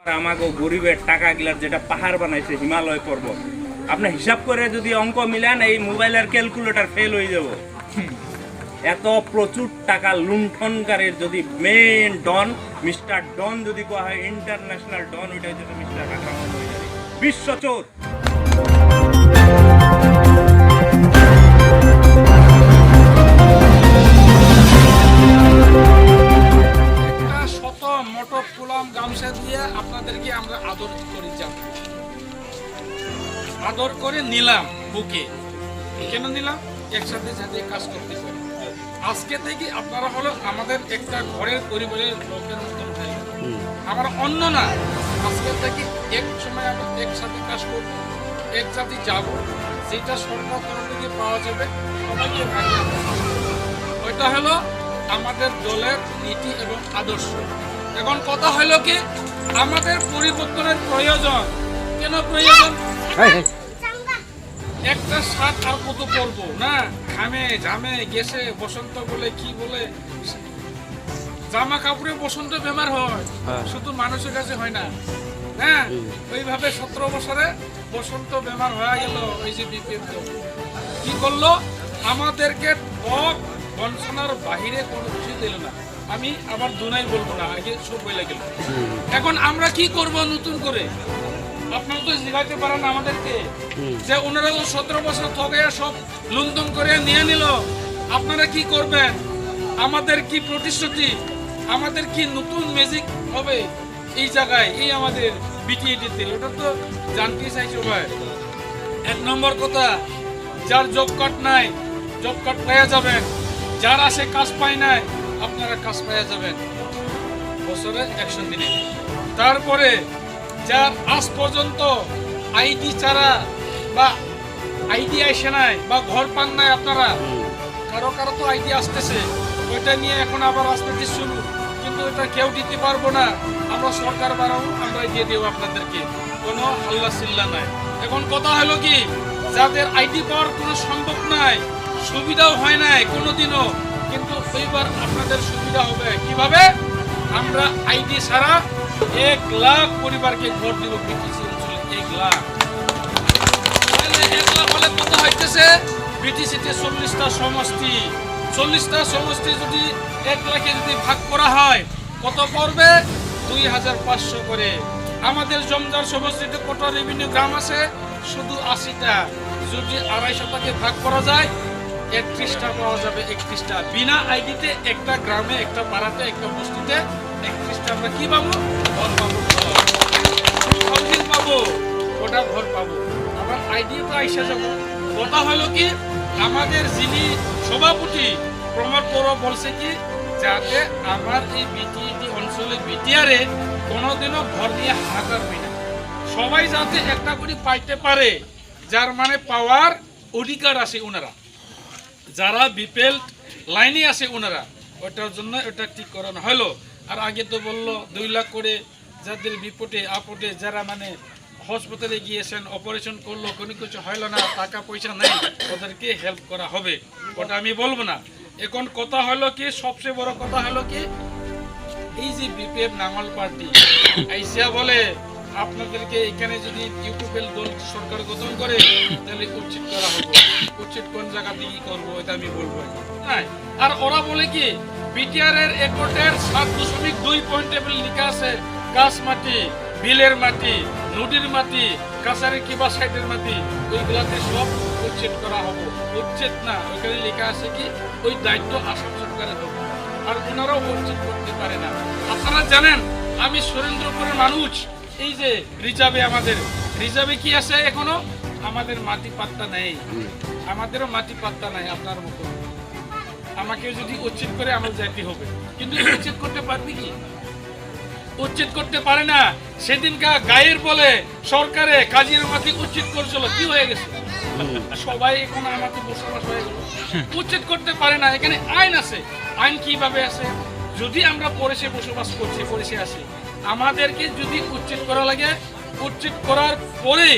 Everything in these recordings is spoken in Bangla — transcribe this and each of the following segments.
আমাকে গরিবের টাকাগুলা যেটা পাহাড় বানাইছে হিমালয় পর্বত, আপনি হিসাব করে যদি অঙ্ক মিলান এই মোবাইলের ক্যালকুলেটর ফেল হয়ে যাব। এত প্রচুর টাকা লুণ্ঠনকারীর যদি মেন ডন মিস্টার ডন যদি কোয়া হয়, ইন্টারন্যাশনাল ডন, ওইটা হচ্ছে মিস্টার আকরাম বিশ্বচোর। গামছা দিয়ে আপনাদেরকে আমরা আদর করে যাব, আদর করে নিলাম বুকে। কেন নিলাম? একসাথে সাথে কাজ করতে পারি। আজকে থেকে আপনারা হলো আমাদের একটা ঘরের পরিবারের লোকের মতন হয়ে গেল। আমরা অন্য না, আজকে থেকে এক সময় আমরা একসাথে কাজ করব, একসাথে যাব। যেটা সরকার তরফ থেকে পাওয়া যাবে সবাইকে ভাগে, ওইটা হলো আমাদের দলের নীতি এবং আদর্শ। এখন কথা হলো কি, আমাদের পরিবর্তনের প্রয়োজন। কেন প্রয়োজন? একটা সাত আর কত করবো না, ঘামে ঝামে গেছে বসন্ত বলে কি বলে, জামা কাপড়ে বসন্ত বেমার হয়, শুধু মানুষের কাছে হয় না। হ্যাঁ, ওইভাবে 17 বছরে বসন্ত বেমার হয়ে গেল। এই যে বিপিএল কি করলো, আমাদেরকে বঞ্চনার বাহিরে কোনো কিছু দিল না। আমি আবার দুনাই বলবো না, আগে সব বলে গেল। এখন আমরা কি করব নতুন করে? আপনারা তো জিগাইতে পারেন আমাদেরকে যে ওনারা তো 17 বছর ঠকাইয়া সব লুণ্ঠন করে নিয়ে নিল, আপনারা কি করবেন? আমাদের কি প্রতিশ্রুতি, আমাদের কি নতুন ম্যাজিক হবে এই জায়গায়, এই আমাদের বিটিএডিতে? ওটা তো জানতে চাইছো ভাই। 1 নম্বর কথা, যার জব কার্ড নাই জব কার্ড পেয়ে যাবেন, যার আসে কাজ পায় নাই আপনারা কাজ পেয়ে যাবেন বছরে 100 দিনে। তারপরে যার আজ পর্যন্ত আইডি ছাড়া বা আইডি আসে নাই বা ঘর পান নাই, আপনারা কারো কারো তো আইডি আসতেছে, ওইটা নিয়ে এখন আবার রাজনীতি শুরু, কিন্তু ওইটা কেউ দিতে পারবো না। আমরা সরকার বাড়াবো, আমরা দিয়ে দেবো আপনাদেরকে, কোনো হাল্লা চিল্লা নাই। এখন কথা হলো কি, যাদের আইডি পাওয়ার কোনো সম্ভব নাই, সুবিধাও হয় নাই কোনোদিনও, কিন্তু এইবার আপনাদের সুবিধা হবে। কিভাবে? আমরা আইডি ছাড়া 1 লাখ পরিবারকে ভোট দিব বিটিসি অঞ্চলে। 1 লাখ, তাহলে 1 লাখ হলে কত হইতেছে? বিটিসিতে 40টা সমষ্টি, 40টা সমষ্টি যদি 1 লাখে যদি ভাগ করা হয় কত পড়বে? 2500 করে। আমাদের জমজার সমষ্টিতে কত রেভিনিউ গ্রাম আছে? শুধু 80টা। যদি 250টাকে ভাগ করা যায় 31টা পাওয়া যাবে। 31টা বিনা আইডিতে একটা গ্রামে, একটা পাড়াতে, একটা বস্তিতে 31টা আমরা কি পাবো? ঘর পাবো, ঘর পাবো, ওটা ঘর পাবো। আবার আইডি তো আইসা যাবো। কথা হলো কি, আমাদের যিনি সভাপতি প্রমোদ পৌর বলছে কি, যাতে আমার এই বিটিএডি অঞ্চলে বিটিআরে কোনোদিনও ঘর নিয়ে হাহাকার হয় না, সবাই যাতে একটা করে পাইতে পারে, যার মানে পাওয়ার অধিকার আছে ওনারা, যারা বিপিএল লাইনে আছে ওনারা, ওটার জন্য ওটা ঠিক করানো হলো। আর আগে তো বললো 2 লাখ করে যাদের বিপদে আপদে, যারা মানে হাসপাতালে গিয়েছেন, অপারেশন করলো, কোনো কিছু হইলো না, টাকা পয়সা নেই, ওদেরকে হেল্প করা হবে, ওটা আমি বলবো না। এখন কথা হলো কি, সবচেয়ে বড় কথা হলো কি, এই যে বিপিএফ নাঙ্গল পার্টি আইসিয়া বলে আপনাদেরকে এখানে যদি ইউপিএল দল সরকার গঠন করে তাহলে উচ্ছেদ করা হবে। উচ্ছেদ কোন জায়গা দিয়ে করবো এটা আমি বলবো না। আর ওরা বলে কি, বিটিআর এর একটের 7.2 পয়েন্টেবল লেখা আছে গাছ মাটি, বিলের মাটি, নদীর মাটি, কাছারি কিবা সাইডের মাটি, ওইগুলাতে সব উচ্ছেদ করা হবে। উচ্ছেদ না, ওইখানে লেখা আছে কি ওই দায়িত্ব আসাম সরকারের হবে, আর ওনারাও উচ্ছেদ করতে পারে না। আপনারা জানেন আমি সুরেন্দ্রপুরের মানুষ, এই যে রিজার্ভে, আমাদের রিজার্ভে কি আছে এখনো? আমাদের মাটি পাত্তা নেই, আমাদেরও মাটি পাত্তা নাই। আপনার মতো আমাকে যদি উচ্ছেদ করে আমার যাইতে হবে, কিন্তু উচ্ছেদ করতে পারবি কি? উচ্ছেদ করতে পারে না। সেদিনকার গায়ের বলে সরকারে কাজিরমাটি উচ্ছেদ করছিল, কি হয়ে গেছে? সবাই এখন আমাকে বসবাস হয়ে গেল, উচ্ছেদ করতে পারে না। এখানে আইন আছে, আইন কিভাবে আছে? যদি আমরা পরিষে বসবাস করছি, পরিষে আসি, আমাদেরকে যদি উচ্ছেদ করা লাগে, উচ্ছেদ করার পরে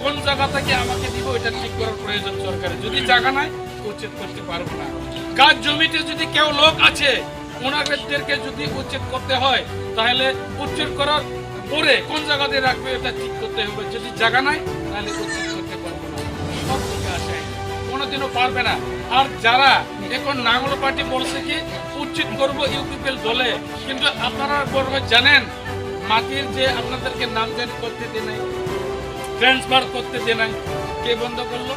কোন জায়গা থেকে আমাকে দিব এটা ঠিক করার প্রয়োজন সরকারের। যদি জায়গা নাই উচ্ছেদ করতে পারবো না। কাজ জমিতে যদি কেউ লোক আছে, ওনাদেরকে যদি উচ্ছেদ করতে হয় তাহলে উচ্ছেদ করার পরে কোন জায়গাতে রাখবে এটা ঠিক করতে হবে। যদি জায়গা নাই তাহলে ও ঠিক করতে পারবো না। সব দিকে আসে কোনোদিনও পারবে না। আর যারা এখন নাঙ্গল পার্টি বলছে কি উচিত করবো ইউপিপিএল দলে, কিন্তু আপনারা জানেন মাটির যে আপনাদেরকে নামজারি করতে দেয় নাই, ট্রান্সফার করতে দেয় নাই, কে বন্ধ করলো?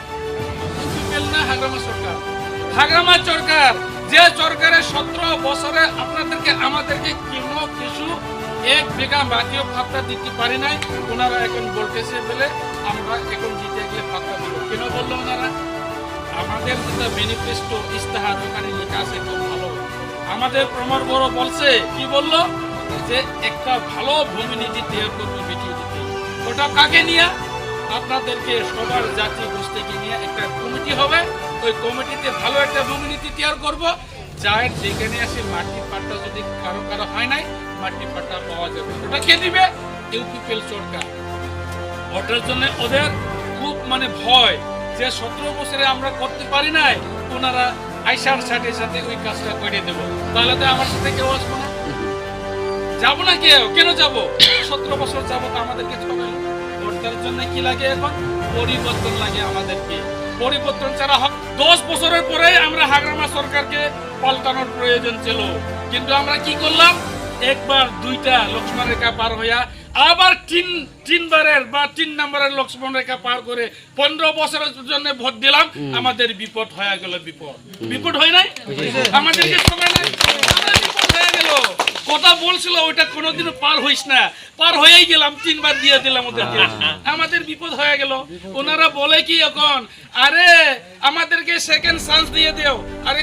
ইউপিপিএল না হাগ্রামা সরকার। হাগ্রামা সরকার, যে সরকারের 17 বছরে আপনাদেরকে আমাদেরকে কোনো কিছু 1 বিঘা মাটিও ভাতা দিতে পারি নাই, ওনারা এখন বলতেছে বলে আমরা এখন জিতে গেলে ভাতা দিব। কেন বললো ওনারা? আমাদের যেটা ম্যানিফেস্টো ইস্তাহার ওখানে লেখা আছে খুব ভালো। আমাদের প্রমর বড় বলছে কি বললো যে একটা ভালো ভূমি নীতি তৈরি করবো বেটিয়ে দিতে। ওটা কাকে নিয়ে? আপনাদেরকে সবার জাতি গোষ্ঠীকে নিয়ে একটা কমিটি হবে। ওই কমিটিতে ভালো একটা ভূমি নীতি তৈরি করবো, যার যেখানে আসে মাটির পাট্টা যদি কারো কারো হয় নাই মাটির পাট্টা পাওয়া যাবে। ওটা কে দিবে? ইউপিপিএল সরকার। ওটার জন্য ওদের খুব ভয় যে 17 বছরে আমরা করতে পারি নাই, ওনারা আইসার সাথে সাথে ওই কাজটা করে দেবো। তাহলে তো আমার সাথে কেউ আসবো না, যাবো না। কেন যাবো? 17 বছর যাবো তো আমাদেরকে ঠকালো। ওটার জন্য কি লাগে? এখন পরিবর্তন লাগে আমাদেরকে। পরিবর্তন ছাড়া 10 বছরের পরে আমরা হাগ্রামা সরকারকে পাল্টানোর প্রয়োজন ছিল, কিন্তু আমরা কি করলাম? একবার 2টা লক্ষ্মণ রেখা পার হইয়া আবার 3 নম্বরের লক্ষ্মণ রেখা পার করে 15 বছরের জন্য ভোট দিলাম। আমাদের বিপদ হয়ে গেল। বিপদ হয় নাই? আমাদেরকে সময় নাই, বিপদ হয়ে গেল। কথা বলছিল ওইটা কোনোদিনও পার হইস না, পার হয়েই গেলাম, 3 বার দিয়ে দিলাম ওদেরকে। আমাদের বিপদ হয়ে গেল। ওনারা বলে কি এখন, আরে আমাদেরকে সেকেন্ড চান্স দিয়ে দেও। আরে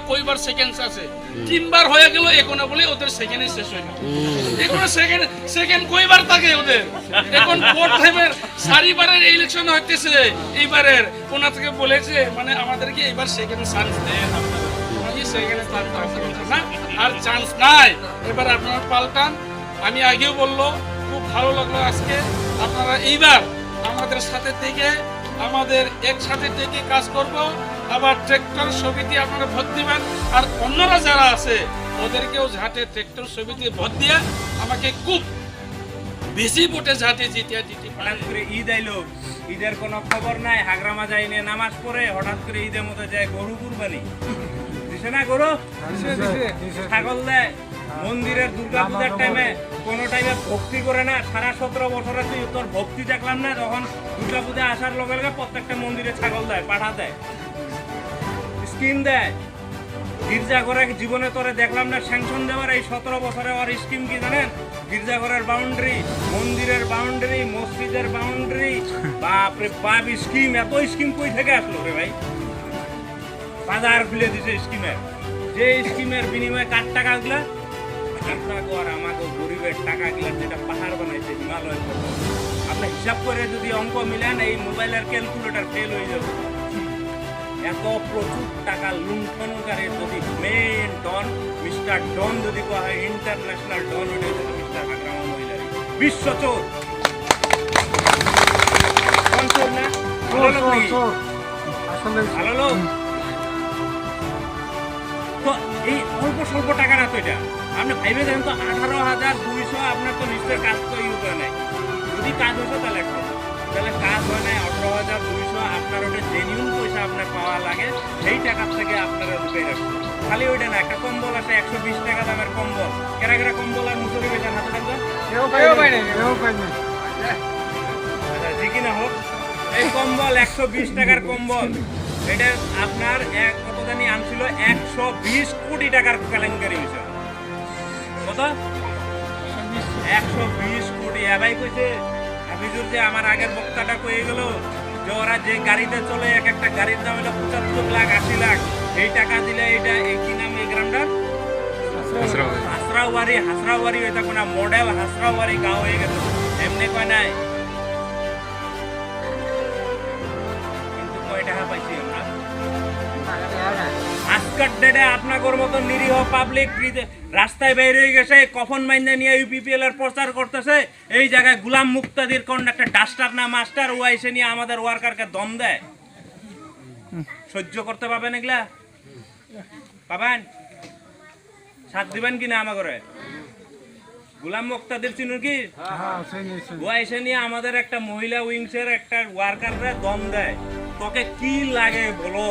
কয়বার সেকেন্ড আছে? 3 বার হয়ে গেল, এখনো বলে ওদের সেকেন্ডে শেষ হয় না। এখনো সেকেন্ড কয়বার থাকে ওদের? এখন 4th টাইমের 4বারের ইলেকশন হইতেছে এইবারের। ওনা থেকে বলেছে আমাদেরকে এবার সেকেন্ড চান্স দেন আপনারা। আর চান্স নাই, এবার আপনারা পাল্টান। আমি আগেও বললো, খুব ভালো লাগলো আজকে আপনারা এইবার আমাদের সাথে থেকে আমাদের একসাথে থেকে কাজ করব। আবার ট্রেক্টর সমিতি আপনারা ভোট দিবেন, আর অন্যরা যারা আছে ওদেরকেও ঝাঁটে ট্রেক্টর সমিতি ভোট দিয়ে আমাকে খুব বেশি ভোটে ঝাঁটে জিতে হঠাৎ করে ঈদ আইলো, ঈদের কোনো খবর নাই। হাগ্রামা যাইনি, নামাজ পড়ে হঠাৎ করে ঈদের মধ্যে যায় গরু কুরবানি দিছে না? গরু ছাগল দেয় মন্দিরের দুর্গাপূজার টাইমে। কোন টাইমে ভক্তি করে না। সারা 17 বছরে তুই তোর ভক্তি দেখলাম না। তখন দুর্গাপূজা আসার লগে লগে প্রত্যেকটা মন্দিরে ছাগল দেয়, পাঠা দেয়, স্কিম দেয়। গির্জাঘরে জীবনে তোরে দেখলাম না স্যাংশন দেওয়ার। এই 17 বছরে ওর স্কিম কি জানেন? গির্জাঘরের বাউন্ডারি, মন্দিরের বাউন্ডারি, মসজিদের বাউন্ডারি, বাপরে বাপ স্কিম। এত স্কিম কই থেকে আসলো রে ভাই? বাজার খুলে দিছে স্কিমের। যে স্কিমের বিনিময়ে কার টাকাগুলা? আপনাকে আর আমাকে গরিবের টাকাগুলা, যেটা পাহাড় বানাইছে হিমালয় পর্বত। আপনি হিসাব করে যদি অঙ্ক মিলান, এই মোবাইলের ক্যালকুলেটর ফেল হয়ে যাবে। এত প্রচুর টাকা লুণ্ঠনকারী যদি মেন ডন, মিস্টার ডন যদি কোয়া হয়, ইন্টারন্যাশনাল ডন, ওটা হচ্ছে মিস্টার হাগ্রামা মহিলারি, বিশ্ব চোর। কোন চোর না? ভালো লোক। তো এই অল্প স্বল্প টাকা না তো এটা। আপনি ভাইবে দেখেন তো 18,200 আপনার তো লিস্টের কাজ তো ইউ করে নাই। যদি কাজ হতো তাহলে কাজ হয় নাই। 18,200 আপনার ওটা জেনিউন পয়সা আপনার পাওয়া লাগে, সেই টাকার থেকে আপনারা লুকিয়ে রাখবেন। খালি ওইটা না, একটা কম্বল আছে 120 টাকা দামের কম্বল। কেরা কেরা কম্বল আর মুসুরি বেচার হাতে থাকবে? আচ্ছা, যে কিনা হোক, এই কম্বল 120 টাকার কম্বল, এটা আপনার কত জানি আনছিল 120 কোটি টাকার কেলেঙ্কারি হয়েছে। কত? 120 কোটি। এবাই কইছে হাফিজুর যে আমার আগের বক্তাটা কয়ে গেল যে ওরা যে গাড়িতে চলে, এক একটা গাড়ির দাম হলো 75 লাখ 80 লাখ। এই টাকা দিলে এটা এই কি নাম এই গ্রামটার? হাসরাওয়ারি হয়ে থাকো না, মডেল হাসরাওয়ারি গাঁও হয়ে গেল। এমনি কয় নাই, কিন্তু কয় টাকা পাইছি আমরা? আজকের ডেটে আপনাদের মতো নিরীহ পাবলিক রাস্তায় বের হয়ে গেছে, কফন মাইন্দা নিয়ে ইউপিপিএল এর প্রচার করতেছে। এই জায়গায় গুলাম মুক্তাদির কোন একটা ডাস্টার না মাস্টার, ও এসে নিয়ে আমাদের ওয়ার্কারকে দম দেয়। সহ্য করতে পাবেন এগুলা? পাবেন? সাথ দিবেন কিনা আমাকে? গোলাম মুক্তাদের চিনুন কি? ও এসে নিয়ে আমাদের একটা মহিলা উইংসের একটা ওয়ার্কাররা দম দেয়। তোকে কি লাগে বলো,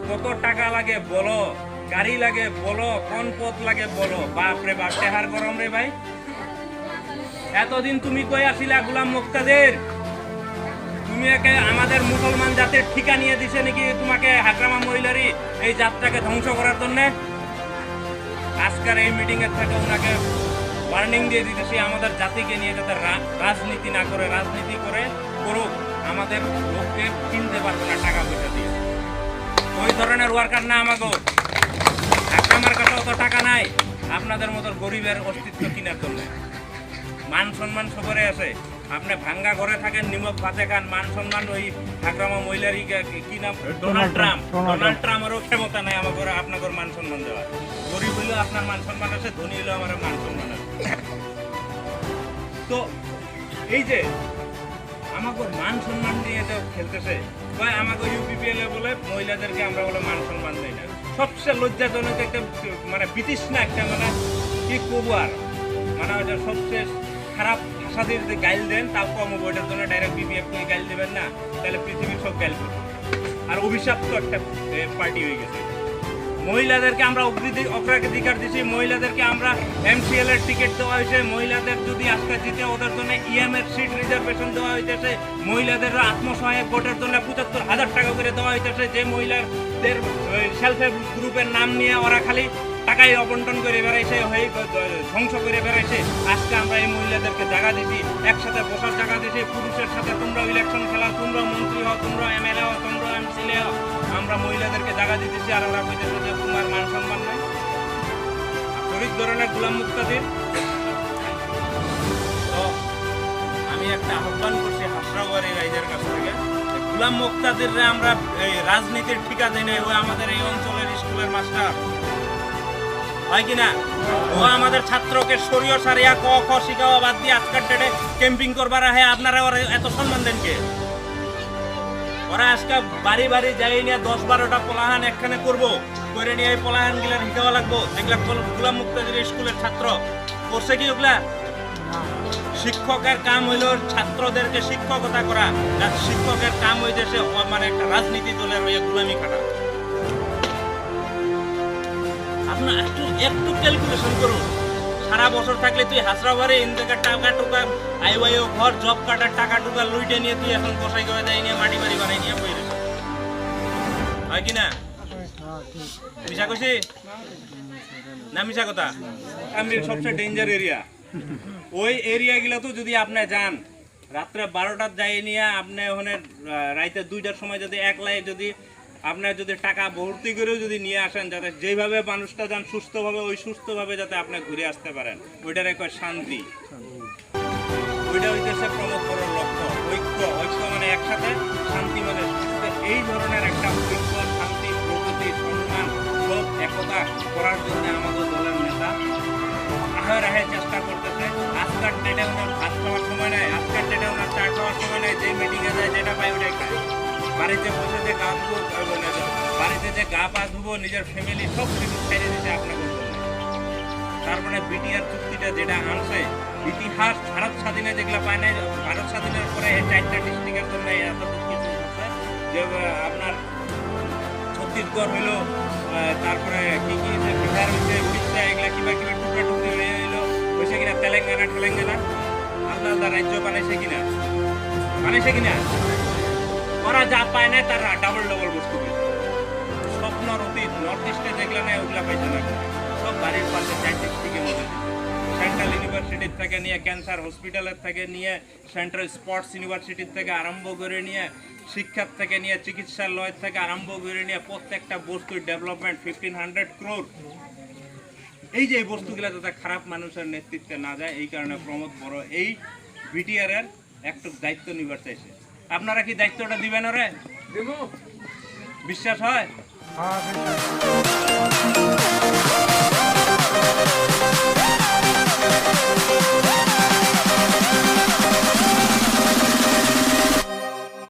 কত টাকা লাগে বলো, গাড়ি লাগে বলো, কোন পথ লাগে বলো। বাপ রে বাপ, টেহার গরম রে ভাই। এতদিন তুমি কই আসিলা গোলাম মুক্তাদের? তুমি একে আমাদের মুসলমান জাতির ঠিকা নিয়ে দিছে নাকি তোমাকে হাগ্রামা মহিলারই এই জাতটাকে ধ্বংস করার জন্য? আজকের এই মিটিং এর থেকে ওনাকে ওয়ার্নিং দিয়ে দিতেছি, আমাদের জাতিকে নিয়ে যাতে রাজনীতি না করে, রাজনীতি করে করুক, আমাদের লোককে কিনতে পারবে না টাকা পয়সা দিয়ে। ওই ধরনের ওয়ার্কার না আমাকে। আমার কাছে অত টাকা নাই আপনাদের মতো গরিবের অস্তিত্ব কেনার জন্য। মান সম্মান সবরে আছে। আপনি ভাঙ্গা ঘরে থাকেন, নিমক ভাতে খান, মান সম্মান ওই হাগ্রামা মহিলারই কি নাম, ডোনাল্ড ট্রাম্পেরও ক্ষমতা নাই আমাকে আপনাদের মান সম্মান দেওয়া। গরিব হইলেও আপনার মান সম্মান আছে, ধনী হইলেও আমার মান সম্মান আছে। তো এই যে আমাকে মান সম্মান দিয়ে খেলতেছে, আমাকে ইউপিপিএল বলে মহিলাদেরকে আমরা বলে মান সম্মান দেই না। সবচেয়ে লজ্জাজনক একটা মানে বিতৃষ্ণা একটা মানে কি করবো আর, মানে ওইটা সবচেয়ে খারাপ ভাষা দিয়ে যদি গাইল দেন তাও কম হবে। ওইটার জন্য ডাইরেক্ট বিপিএফ করে গাইল দেবেন না, তাহলে পৃথিবীর সব গাইল করবে। আর অভিশপ্ত একটা পার্টি হয়ে গেছে। মহিলাদেরকে আমরা অগ্রাধিকার দিচ্ছি, মহিলাদেরকে আমরা এমসিএল এর টিকিট দেওয়া হয়েছে, মহিলাদের যদি আজকে জিতে ওদের জন্য ইএম এর সিট রিজার্ভেশন দেওয়া হইতেছে, মহিলাদের আত্মসহায়ক ভোটের জন্য ৭৫,০০০ টাকা করে দেওয়া হইতেছে। যে মহিলাদের সেলফ হেল্প গ্রুপের নাম নিয়ে ওরা খালি টাকায় অবন্টন করে বেড়াইছে, হয়ে ধ্বংস করে বেড়াইছে। আজকে আমরা এই মহিলাদেরকে জায়গা দিছি, একসাথে বসার জায়গা দিছি। পুরুষের সাথে তোমরা ইলেকশন খেলাও, তোমরা মন্ত্রী হও, তোমরা এমএলএ হও, তোমরা এমসিএল হও, আমরা মহিলাদেরকে জায়গা দিতেছি। আর ওরা কইতেছে যে তোমার মান সম্মান নাই। শরীর ধরনের গোলাম মুক্তাদের তো আমি একটা আহ্বান করছি হাসরাবাড়ি রাইজের কাছ থেকে, গোলাম মুক্তাদিররা আমরা এই রাজনীতির ঠিকা দেই নাই। ও আমাদের এই অঞ্চলের স্কুলের মাস্টার, হয় কিনা? ও আমাদের ছাত্রকে শরীয় সারিয়া ক খ শিখাওয়া বাদ দিয়ে আজকের ডেটে ক্যাম্পিং করবার আহে। আপনারা ওরা এত সম্মান দেন কে? ওরা আজকে বাড়ি বাড়ি যাই নিয়ে ১০-১২টা পোলাহান একখানে করবো, করে নিয়ে এই পোলাহান গিলা হিকাওয়া লাগবো। যেগুলা গোলাম মুক্তাদির স্কুলের ছাত্র করছে কি ওগুলা? শিক্ষকের কাম হইল ছাত্রদেরকে শিক্ষকতা করা, শিক্ষকের কাম হইতেছে মানে একটা রাজনীতি দলের হয়ে গোলামি খাটা। আপনার একটু ক্যালকুলেশন করুন। সারা বছর থাকলে তুই হাসরাবারে ইন্দাকার টাকা টুকা আইওয়াইও ঘর জব কাটার টাকা টুকা লুইটে নিয়ে তুই এখন বসাই করে দেয় নিয়ে মাটি বাড়ি বানাই নিয়ে বই রেখে, হয় কি না? মিশা কইছি না? মিশা কথা। আমি সবচেয়ে ডেঞ্জার এরিয়া ওই এরিয়া গুলো তো যদি আপনি যান রাত্রে 12টার যাই নিয়ে আপনি ওখানে রাইতে 2টার সময় যদি এক লাইন যদি আপনার যদি টাকা ভর্তি করেও যদি নিয়ে আসেন, যাতে যেভাবে মানুষটা যান সুস্থভাবে, ওই সুস্থভাবে যাতে আপনি ঘুরে আসতে পারেন, ওইটার একটা শান্তি। ওইটা হইতেছে প্রমোদ করার লক্ষ্য। ঐক্য, ঐক্য মানে একসাথে, শান্তি মানে এই ধরনের একটা ঐক্য, শান্তি, প্রগতি, সম্মান, সব একতা করার জন্য আমাদের দলের নেতা আহে চেষ্টা করতেছে। আজকের ডেটে ওনার ভাত খাওয়ার সময় নেই, আজকের ডেটে ওনার চা খাওয়ার সময় নেই। যে মিটিংয়ে যায় যেটা পাই ওটাই খায়। বাড়িতে বসে যে গা ধুবো, বাড়িতে যে গা পা ধুবো, নিজের ফ্যামিলি সব কিছু ছেড়ে দিতে আপনাকে বলতে। তার মানে বিটিআর চুক্তিটা যেটা আনছে, ইতিহাস ভারত স্বাধীনে যেগুলো পায় নাই, ভারত স্বাধীনের পরে এই 4টা ডিস্ট্রিক্টের জন্য এত কিছু হচ্ছে যে আপনার ছত্তিশগড় হইলো, তারপরে কি কি বিহার হয়েছে, উড়িষ্যা, এগুলা কিবা কিবা টুকরা টুকরি হয়ে এলো হয়েছে কিনা, তেলেঙ্গানা আলাদা আলাদা রাজ্য বানাইছে কিনা? ওরা যা পায় না তারা ডাবল বস্তু পেয়েছে। স্বপ্নর অতীত নর্থ ইস্টে যেগুলো নেয় ওগুলা পাইছে না, সব বাড়ির পাশে 4 ডিস্ট্রিক্টের মধ্যে। সেন্ট্রাল ইউনিভার্সিটির থেকে নিয়ে, ক্যান্সার হসপিটালের থেকে নিয়ে, সেন্ট্রাল স্পোর্টস ইউনিভার্সিটির থেকে আরম্ভ করে নিয়ে, শিক্ষার থেকে নিয়ে, চিকিৎসালয়ের থেকে আরম্ভ করে নিয়ে প্রত্যেকটা বস্তুর ডেভেলপমেন্ট 1500 crore। এই যে এই বস্তুগুলো যাতে খারাপ মানুষের নেতৃত্বে না যায়, এই কারণে প্রমোদ বড় এই বিটিআর এর একটু দায়িত্ব নিবার চাইছে। আপনারা কি দায়িত্বটা দিবেন? ওরে বিশ্বাস হয়?